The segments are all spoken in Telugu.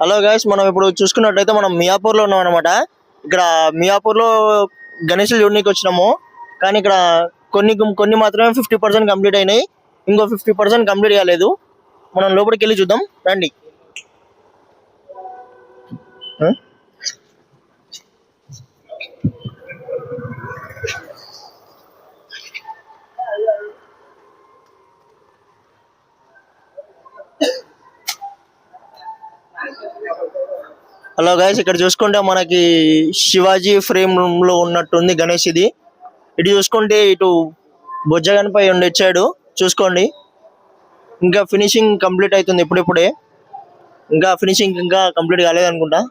హలో గైస్, మనం ఇప్పుడు చూసుకున్నట్లయితే మనం మియాపూర్లో ఉన్నాం అనమాట. ఇక్కడ మియాపూర్లో గణేషులు చూడడానికి వచ్చినాము. కానీ ఇక్కడ కొన్ని కొన్ని మాత్రమే 50% కంప్లీట్ అయినాయి. ఇంకో 50% కంప్లీట్ కాలేదు. మనం లోపలికి వెళ్ళి చూద్దాం రండి. హలో గైస్, ఇక్కడ చూసుకుంటే మనకి శివాజీ ఫ్రేమ్ లో ఉన్నట్టుంది గణేష్. ఇది ఇటు చూసుకుంటే ఇటు బొజ్జగన్పై వచ్చాడు చూసుకోండి. ఇంకా ఫినిషింగ్ కంప్లీట్ అవుతుంది ఇప్పుడిప్పుడే. ఇంకా ఫినిషింగ్ ఇంకా కంప్లీట్ కాలేదు అనుకుంటా.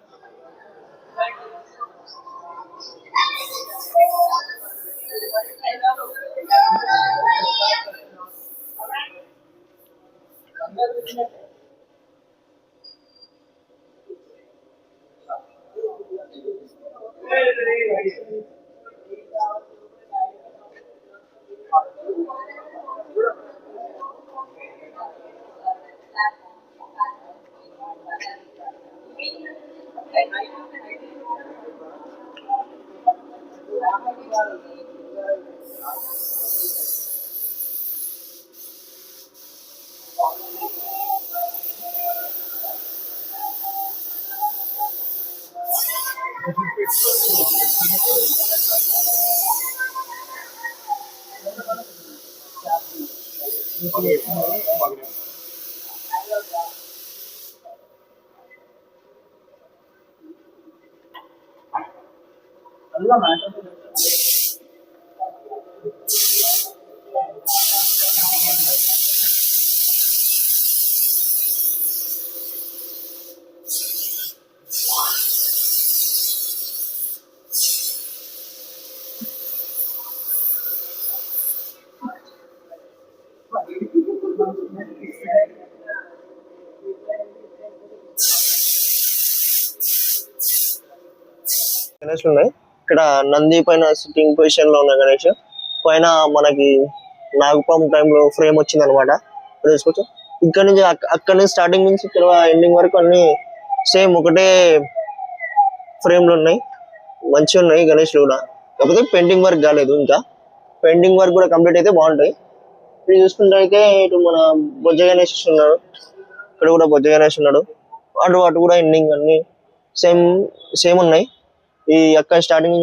గణేష్ ఉన్నాయి ఇక్కడ. నంది పైన సిట్టింగ్ పొజిషన్ లో ఉన్న గణేష్ పైన మనకి నాగపాము టైంలో ఫ్రేమ్ వచ్చింది అనమాట. చూసుకోవచ్చు. ఇక్కడ నుంచి అక్కడ నుంచి స్టార్టింగ్ నుంచి ఇక్కడ ఎండింగ్ వరకు అన్ని సేమ్ ఒకటే ఫ్రేమ్లు ఉన్నాయి. మంచిగా ఉన్నాయి గణేష్లు కూడా. కాకపోతే పెయింటింగ్ వర్క్ కాలేదు. ఇంకా పెయింటింగ్ వర్క్ కూడా కంప్లీట్ అయితే బాగుంటాయి. ఇప్పుడు చూసుకుంటే అయితే ఇటు మన బొజ్జ గణేష్ ఉన్నాడు. ఇక్కడ కూడా బొజ్జ గణేష్ ఉన్నాడు. అటు కూడా ఎండింగ్ అన్ని సేమ్ సేమ్ ఉన్నాయి. ఈ అక్కడ స్టార్టింగ్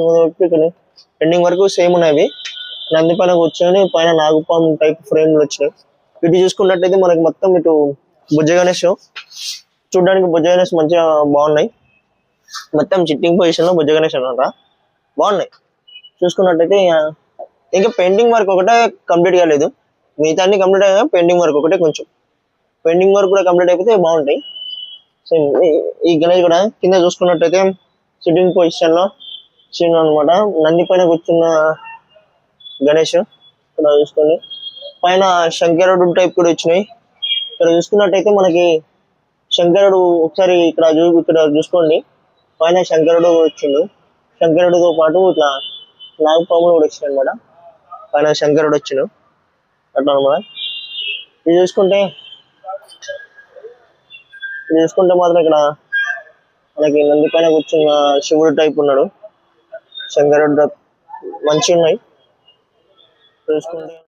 ఎండింగ్ వరకు సేమ్ ఉన్నాయి. నంది పైన కూర్చొని పైన నాగపాము టైప్ ఫ్రేమ్లు వచ్చినాయి. ఇటు చూసుకున్నట్టయితే మనకి మొత్తం ఇటు బుజ్జ గణేష్ చూడడానికి బుజ్జ గణేష్ మంచిగా బాగున్నాయి. మొత్తం సిట్టింగ్ పొజిషన్ లో బుజ్జ గణేష్ అనమాట. బాగున్నాయి చూసుకున్నట్టయితే. ఇంకా పెయింటింగ్ వర్క్ ఒకటే కంప్లీట్ కాలేదు. మిగతా అన్ని కంప్లీట్ అయ్యా. పెయింటింగ్ వర్క్ ఒకటే కొంచెం పెయింటింగ్ వర్క్ కూడా కంప్లీట్ అయిపోతే బాగుంటాయి. సో ఈ గణేష్ కూడా కింద చూసుకున్నట్టయితే సిట్టింగ్ పొజిషన్ లో చిన్న అనమాట. నంది పైన కూర్చున్న గణేష్ ఇక్కడ చూసుకోండి. పైన శంకరుడు టైప్ కూడా వచ్చినాయి. ఇక్కడ చూసుకున్నట్టయితే మనకి శంకరుడు ఒకసారి ఇక్కడ చూసుకోండి. పైన శంకరుడు వచ్చిండు. శంకరుడితో పాటు ఇట్లా నాగపాములు కూడా వచ్చినాయి అనమాట. పైన శంకరుడు వచ్చిండు అట్లా అనమాట. ఇది చూసుకుంటే మాత్రం ఇక్కడ మనకి నంది పైన కూర్చున్న శివుడు టైప్ ఉన్నాడు. శంకరుడు మంచిగా ఉన్నాయి చూసుకుంటే.